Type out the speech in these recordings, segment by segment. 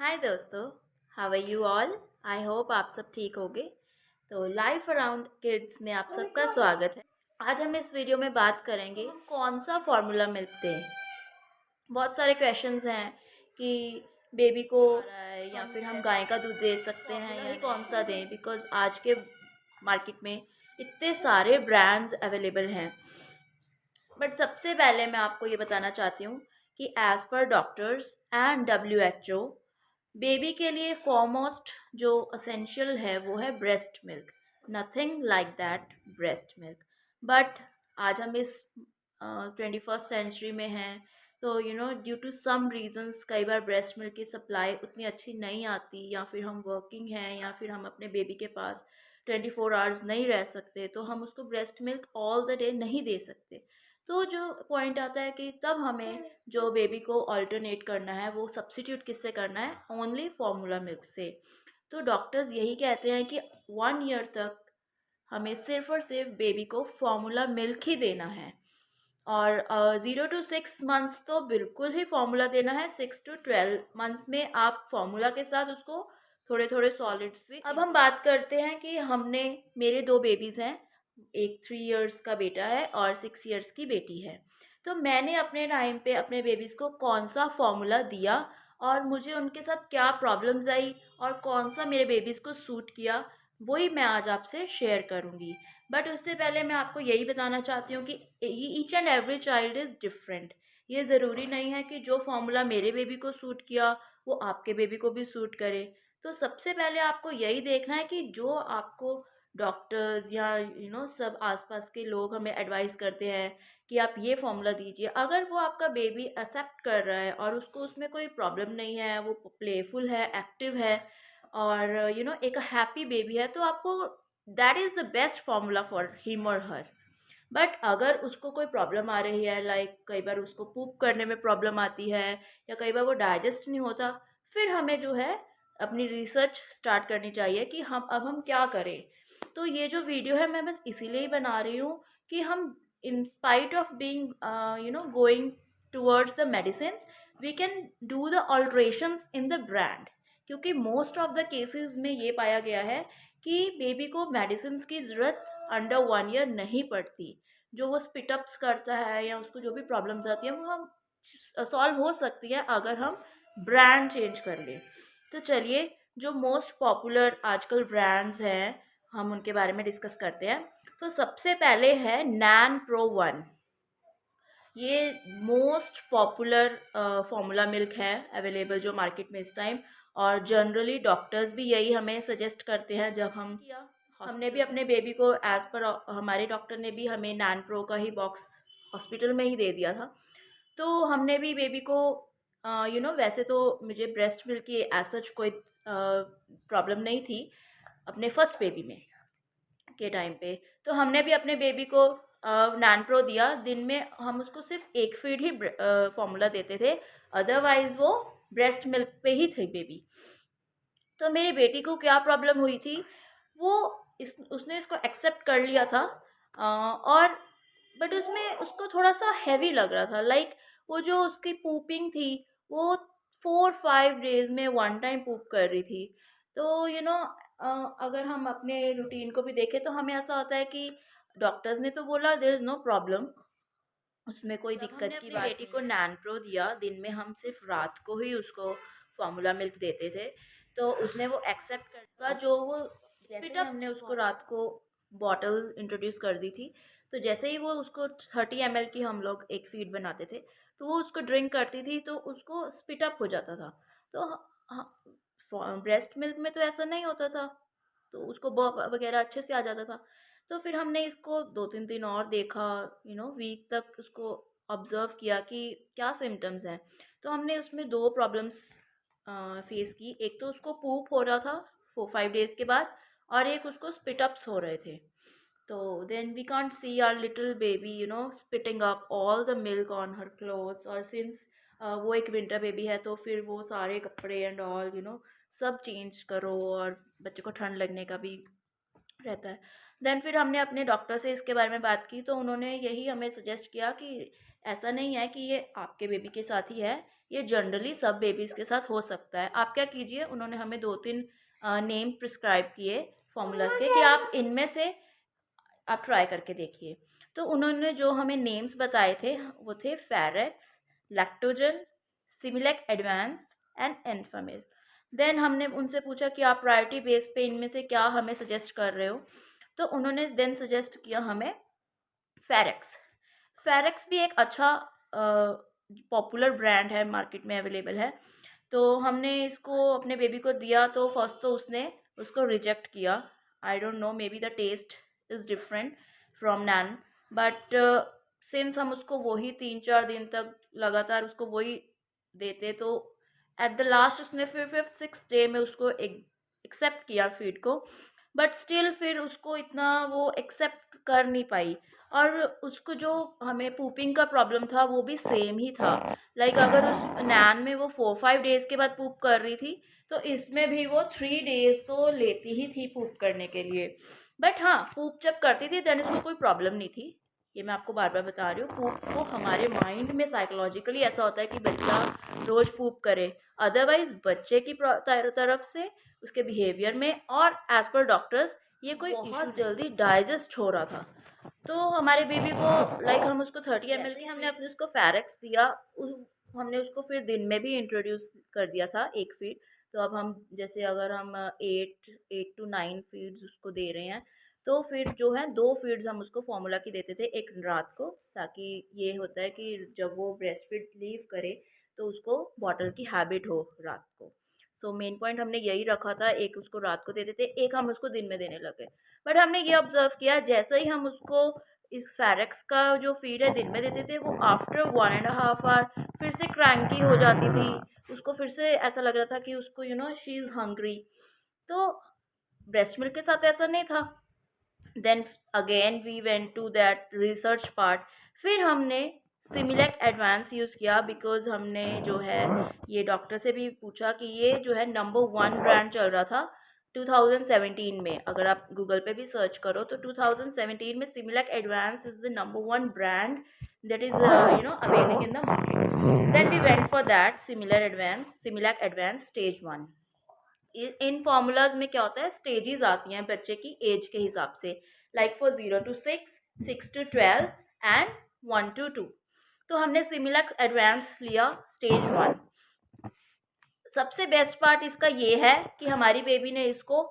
हाय दोस्तों, how are you all. I hope आप सब ठीक होंगे। तो लाइफ अराउंड किड्स में आप सबका स्वागत है। आज हम इस वीडियो में बात करेंगे कौन सा फार्मूला मिल्क दें। बहुत सारे क्वेश्चंस हैं कि बेबी को या फिर हम गाय का दूध दे सकते हैं या कौन सा दें, बिकॉज आज के मार्केट में इतने सारे ब्रांड्स अवेलेबल हैं। बट सबसे पहले मैं आपको ये बताना चाहती हूँ कि as per doctors and WHO baby के लिए फॉरमोस्ट जो असेंशियल है वो है breast milk. Nothing like that breast milk. But आज हम इस 21st सेंचुरी में हैं, तो ड्यू टू सम रीजंस कई बार ब्रेस्ट मिल्क की सप्लाई उतनी अच्छी नहीं आती, या फिर हम वर्किंग हैं, या फिर हम अपने बेबी के पास 24 आवर्स नहीं रह सकते, तो हम उसको breast milk all the day नहीं दे सकते। तो जो पॉइंट आता है कि तब हमें जो बेबी को ऑल्टरनेट करना है वो सब्स्टिट्यूट किससे करना है, ओनली फार्मूला मिल्क से। तो डॉक्टर्स यही कहते हैं कि 1 ईयर तक हमें सिर्फ और सिर्फ बेबी को फार्मूला मिल्क ही देना है। और 0 to 6 मंथ्स तो बिल्कुल ही फार्मूला देना है। 6 to 12 मंथ्स में आप फार्मूला के साथ उसको थोड़े थोड़े सॉलिड्स भी। अब हम बात करते हैं कि हमने, मेरे 2 बेबीज़ हैं, एक 3 इयर्स का बेटा है और 6 इयर्स की बेटी है। तो मैंने अपने टाइम पे अपने बेबीज़ को कौन सा फार्मूला दिया और मुझे उनके साथ क्या प्रॉब्लम्स आई और कौन सा मेरे बेबीज़ को सूट किया, वही मैं आज आपसे शेयर करूँगी। बट उससे पहले मैं आपको यही बताना चाहती हूँ कि each and every child is different. ये ज़रूरी नहीं है कि जो फार्मूला मेरे बेबी को सूट किया वो आपके बेबी को भी सूट करे। तो सबसे पहले आपको यही देखना है कि जो आपको डॉक्टर्स या सब आसपास के लोग हमें एडवाइस करते हैं कि आप ये फार्मूला दीजिए, अगर वो आपका बेबी एक्सेप्ट कर रहा है और उसको उसमें कोई प्रॉब्लम नहीं है, वो प्लेफुल है, एक्टिव है और एक हैप्पी बेबी है, तो आपको that is the best formula for him और हर। बट अगर उसको कोई प्रॉब्लम आ रही है, लाइक कई बार उसको पूप करने में प्रॉब्लम आती है या कई बार वो डाइजेस्ट नहीं होता, फिर हमें जो है अपनी रिसर्च स्टार्ट करनी चाहिए कि हम क्या करें। तो ये जो वीडियो है मैं बस इसीलिए ही बना रही हूँ कि हम, in spite of being going towards the medicine, we can do the alterations in the brand. क्योंकि मोस्ट ऑफ द केसेस में ये पाया गया है कि बेबी को मेडिसिन की ज़रूरत अंडर 1 ईयर नहीं पड़ती। जो वो स्पिटअप्स करता है या उसको जो भी प्रॉब्लम्स आती हैं वो हम सॉल्व हो सकती हैं अगर हम ब्रांड चेंज कर लें। तो चलिए, जो मोस्ट पॉपुलर आजकल ब्रांड्स हैं हम उनके बारे में डिस्कस करते हैं। तो सबसे पहले है नैन प्रो 1। ये मोस्ट पॉपुलर फार्मूला मिल्क है अवेलेबल जो मार्केट में इस टाइम, और जनरली डॉक्टर्स भी यही हमें सजेस्ट करते हैं। जब हमने भी अपने बेबी को, एज़ पर हमारे डॉक्टर ने भी हमें नैन प्रो का ही बॉक्स हॉस्पिटल में ही दे दिया था। तो हमने भी बेबी को वैसे तो मुझे ब्रेस्ट मिल्क की एज सच कोई प्रॉब्लम नहीं थी अपने फर्स्ट बेबी में के टाइम पे। तो हमने भी अपने बेबी को नैन प्रो दिया। दिन में हम उसको सिर्फ एक फीड ही फार्मूला देते थे, अदरवाइज वो ब्रेस्ट मिल्क पे ही थी बेबी। तो मेरी बेटी को क्या प्रॉब्लम हुई थी, वो उसने इसको एक्सेप्ट कर लिया था, और बट उसमें उसको थोड़ा सा हैवी लग रहा था। लाइक वो जो उसकी पूपिंग थी वो 4-5 डेज में वन टाइम पूप कर रही थी। तो अगर हम अपने रूटीन को भी देखें तो हमें ऐसा होता है कि डॉक्टर्स ने तो बोला देयर इज़ नो प्रॉब्लम, उसमें कोई दिक्कत की बात। बेटी को नैन प्रो दिया, दिन में हम सिर्फ रात को ही उसको फार्मूला मिल्क देते थे, तो उसने वो एक्सेप्ट कर लिया। जो वो स्पिट अप, हमने उसको रात को बॉटल इंट्रोड्यूस कर दी थी, तो जैसे ही वो उसको 30 ml की हम लोग एक फीड बनाते थे, तो वो उसको ड्रिंक करती थी तो उसको स्पिट अप हो जाता था। तो ब्रेस्ट मिल्क में तो ऐसा नहीं होता था, तो उसको वगैरह अच्छे से आ जाता था। तो फिर हमने इसको 2-3 दिन और देखा, वीक तक उसको ऑब्ज़र्व किया कि क्या सिम्टम्स हैं। तो हमने उसमें 2 प्रॉब्लम्स फेस की। एक तो उसको पूप हो रहा था 4-5 डेज़ के बाद, और एक उसको स्पिट अप्स हो रहे थे। तो then we can't see our little baby spitting up all the milk on her clothes. और सिंस वो एक विंटर बेबी है, तो फिर वो सारे कपड़े एंड ऑल सब चेंज करो, और बच्चे को ठंड लगने का भी रहता है। देन फिर हमने अपने डॉक्टर से इसके बारे में बात की, तो उन्होंने यही हमें सजेस्ट किया कि ऐसा नहीं है कि ये आपके बेबी के साथ ही है, ये जनरली सब बेबीज़ के साथ हो सकता है। आप क्या कीजिए, उन्होंने हमें 2-3 नेम प्रिस्क्राइब किए फॉर्मूलाज़ के कि आप इनमें से आप ट्राई करके देखिए। तो उन्होंने जो हमें नेम्स बताए थे वो थे Farex, Lactogen, Similac advance and Enfamil. Then हमने उनसे पूछा कि आप प्रायोरिटी बेस पे इनमें से क्या हमें सजेस्ट कर रहे हो, तो उन्होंने देन सजेस्ट किया हमें फेरेक्स। फेरेक्स भी एक अच्छा पॉपुलर ब्रांड है, मार्केट में अवेलेबल है। तो हमने इसको अपने बेबी को दिया तो फर्स्ट तो उसने उसको रिजेक्ट किया। I don't know, maybe the test is different from Nan, but since हम उसको वही 3-4 दिन तक लगातार उसको वही देते, तो एट द लास्ट उसने फिर 5th-6th डे में उसको एक्सेप्ट किया फीड को, बट स्टिल फिर उसको इतना वो एक्सेप्ट कर नहीं पाई। और उसको जो हमें पूपिंग का प्रॉब्लम था वो भी सेम ही था। लाइक अगर उस नैन में वो 4-5 डेज़ के बाद पूप कर रही थी, तो इसमें भी वो 3 डेज़ तो लेती ही थी पूप करने के लिए। बट हाँ, पूप जब करती थी देन उसको कोई प्रॉब्लम नहीं थी। ये मैं आपको बार बार बता रही हूँ, पूप को हमारे माइंड में साइकोलॉजिकली ऐसा होता है कि बच्चा रोज़ पूप करे, अदरवाइज बच्चे की तरफ से उसके बिहेवियर में और एज पर डॉक्टर्स ये कोई बहुत जल्दी डाइजेस्ट हो रहा था। तो हमारे बेबी को लाइक हम उसको 30 ml की हमने अपने उसको फेरेक्स दिया। हमने उसको फिर दिन में भी इंट्रोड्यूस कर दिया था एक फीड। तो अब हम जैसे अगर हम 8 to 9 फीड्स उसको दे रहे हैं, तो फिर जो है 2 फीड्स हम उसको फार्मूला की देते थे, एक रात को, ताकि ये होता है कि जब वो ब्रेस्ट फीड लीव करे तो उसको बॉटल की हैबिट हो रात को। सो मेन पॉइंट हमने यही रखा था, एक उसको रात को देते थे, एक हम उसको दिन में देने लगे। बट हमने ये ऑब्जर्व किया, जैसे ही हम उसको इस फेरेक्स का जो फीड है दिन में देते थे, वो आफ्टर 1.5 आवर फिर से क्रैंकी हो जाती थी। उसको फिर से ऐसा लग रहा था कि उसको शी इज़ हंग्री। तो ब्रेस्ट मिल्क के साथ ऐसा नहीं था। Then again we went to that research part. फिर हमने सिमिलैक एडवांस यूज़ किया, बिकॉज हमने जो है ये डॉक्टर से भी पूछा कि ये जो है नंबर 1 ब्रांड चल रहा था 2017 में। अगर आप गूगल पे भी सर्च करो तो 2017 में Similac Advance is the number 1 brand that is availing in the market. Then we went for that Similac Advance stage 1। इन फॉर्मूलाज में क्या होता है, स्टेजेस आती हैं बच्चे की एज के हिसाब से, like for 0 to 6, 6 to 12 and 1 to 2। तो हमने सिमिलैक एडवांस लिया स्टेज 1। सबसे बेस्ट पार्ट इसका ये है कि हमारी बेबी ने इसको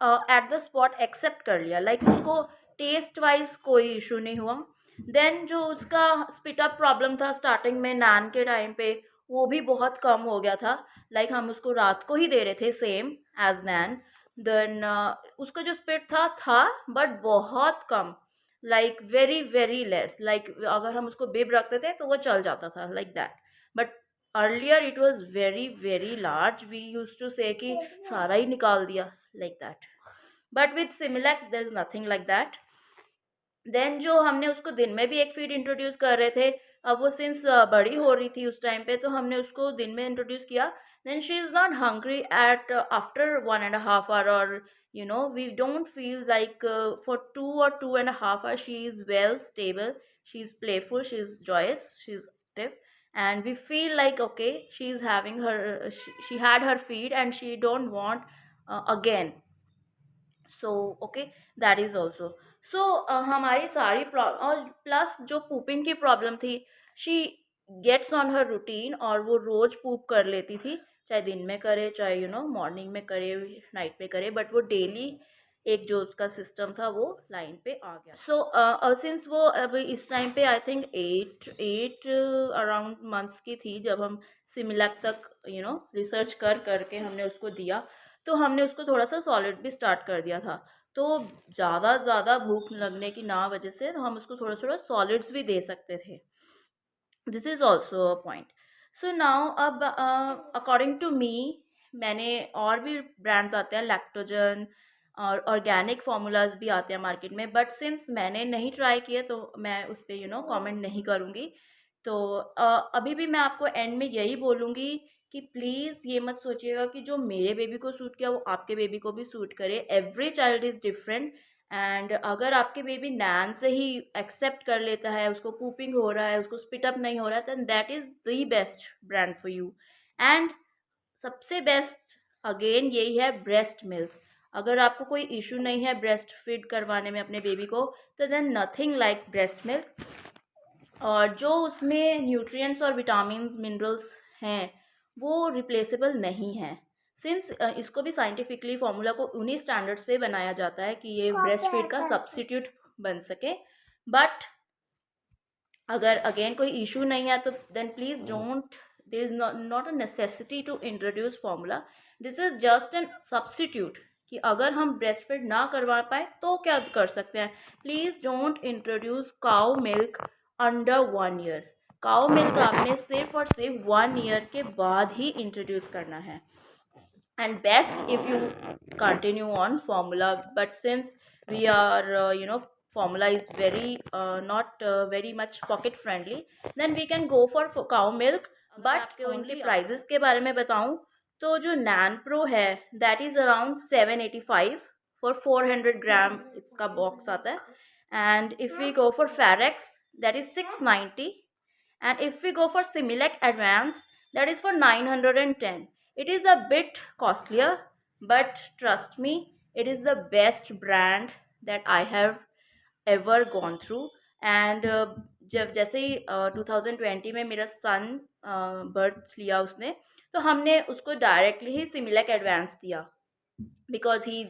एट द स्पॉट एक्सेप्ट कर लिया। लाइक उसको टेस्ट वाइज कोई इशू नहीं हुआ। देन जो उसका स्पिट अप प्रॉब्लम था स्टार्टिंग में नैन के टाइम पे, वो भी बहुत कम हो गया था। लाइक हम उसको रात को ही दे रहे थे सेम एज नैन। देन उसका जो स्पिट था बट बहुत कम, like very very less. Like अगर हम उसको बिब रखते थे तो वो चल जाता था like that. But earlier it was very very large, we use to say कि सारा ही निकाल दिया like that. But with Similac there is nothing like that. Then जो हमने उसको दिन में भी एक फीड इंट्रोड्यूस कर रहे थे, अब वो सिंस बड़ी हो रही थी उस टाइम पे, तो हमने उसको दिन में इंट्रोड्यूस किया। Then she is not hungry at after 1.5 hour, और we don't feel like for 2 or 2.5 hours she is well stable, she is playful, she is joyous, she is active, and we feel like okay, she is having her she had her feed and she don't want again. So okay, that is also. So हमारी सारी और plus जो pooping की problem थी, she gets on her routine और वो रोज़ पूप कर लेती थी, चाहे दिन में करे, चाहे मॉर्निंग में करे, नाइट में करे, बट वो डेली एक जो उसका सिस्टम था वो लाइन पे आ गया। सो सिंस वो अब इस टाइम पे आई थिंक 8 अराउंड मंथ्स की थी जब हम सिमिलैक तक रिसर्च करके हमने उसको दिया, तो हमने उसको थोड़ा सा सॉलिड भी स्टार्ट कर दिया था। तो ज़्यादा भूख लगने की ना वजह से तो हम उसको थोड़ा थोड़ा सॉलिड्स भी दे सकते थे। This is also a point. So now अब अकॉर्डिंग टू मी, मैंने और भी ब्रांड्स आते हैं, लैक्टोजन और ऑर्गेनिक फार्मूलाज भी आते हैं मार्केट में, बट सिंस मैंने नहीं ट्राई किए तो मैं उस पर कॉमेंट नहीं करूँगी। तो अभी भी मैं आपको एंड में यही बोलूँगी कि प्लीज़ ये मत सोचिएगा कि जो मेरे बेबी को सूट किया वो आपके बेबी को भी सूट करे। Every child is different and अगर आपके बेबी नैन से ही एक्सेप्ट कर लेता है, उसको पूपिंग हो रहा है, उसको स्पिट अप नहीं हो रहा है, then that is the best brand for you. And सबसे बेस्ट अगेन यही है ब्रेस्ट मिल्क। अगर आपको कोई इशू नहीं है ब्रेस्ट फीड करवाने में अपने बेबी को, तो then nothing like breast milk. और जो उसमें न्यूट्रिएंट्स और विटामिन्स मिनरल्स हैं वो रिप्लेसेबल नहीं हैं। सिंस इसको भी साइंटिफिकली फार्मूला को उन्हीं स्टैंडर्ड्स पे बनाया जाता है कि ये ब्रेस्ट फीड का सब्स्टिट्यूट बन सके। बट अगर अगेन कोई इशू नहीं है तो then please don't, there is not a necessity to introduce formula. This is just an substitute कि अगर हम ब्रेस्ट फीड ना करवा पाए तो क्या कर सकते हैं। Please don't introduce cow milk under 1 year. Cow milk आपने सिर्फ और सिर्फ 1 ईयर के बाद ही इंट्रोड्यूस करना है। And best if you continue on formula, but since we are formula is very not very much pocket friendly, then we can go for cow milk. But इनके prices के बारे में बताऊं तो जो नैन प्रो है that is around 785 for 400 gram इसका box आता है। And if we go for Farex that is 690, and if we go for Similac Advance, that is for 910. It is a bit costlier, but trust me, it is the best brand that I have ever gone through. And जब जैसे ही 2020 में मेरा सन birth लिया उसने, तो हमने उसको directly ही सिमिलैक एडवांस दिया because he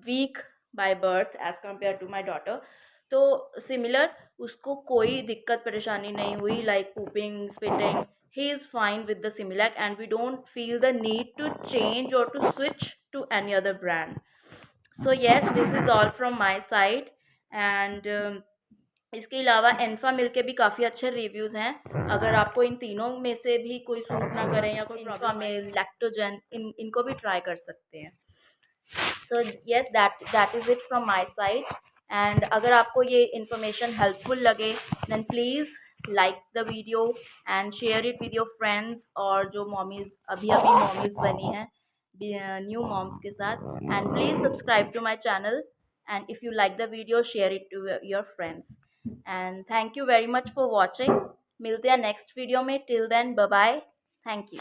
week by birth as compare to my daughter. तो सिमिलर उसको कोई दिक्कत परेशानी नहीं हुई like pooping spitting. He is fine with the Similac and we don't feel the need to change और to switch to any other brand. So yes, this is all from my side. And इसके अलावा ANFA मिल के भी काफ़ी अच्छे reviews हैं। अगर आपको इन तीनों में से भी कोई सूट ना करें या कोई एन्फा मिल, लैक्टोजन, इनको भी ट्राई कर सकते हैं। So yes, that is it from my side. And अगर आपको ये इन्फॉर्मेशन हेल्पफुल लगे then please like the video and share it with your friends, और जो मॉमीज़ अभी मॉमीज़ बनी हैं न्यू मॉम्स के साथ। And please subscribe to my channel, and if you like the video share it to your friends, and thank you very much for watching। मिलते हैं next video में। Till then bye bye, thank you.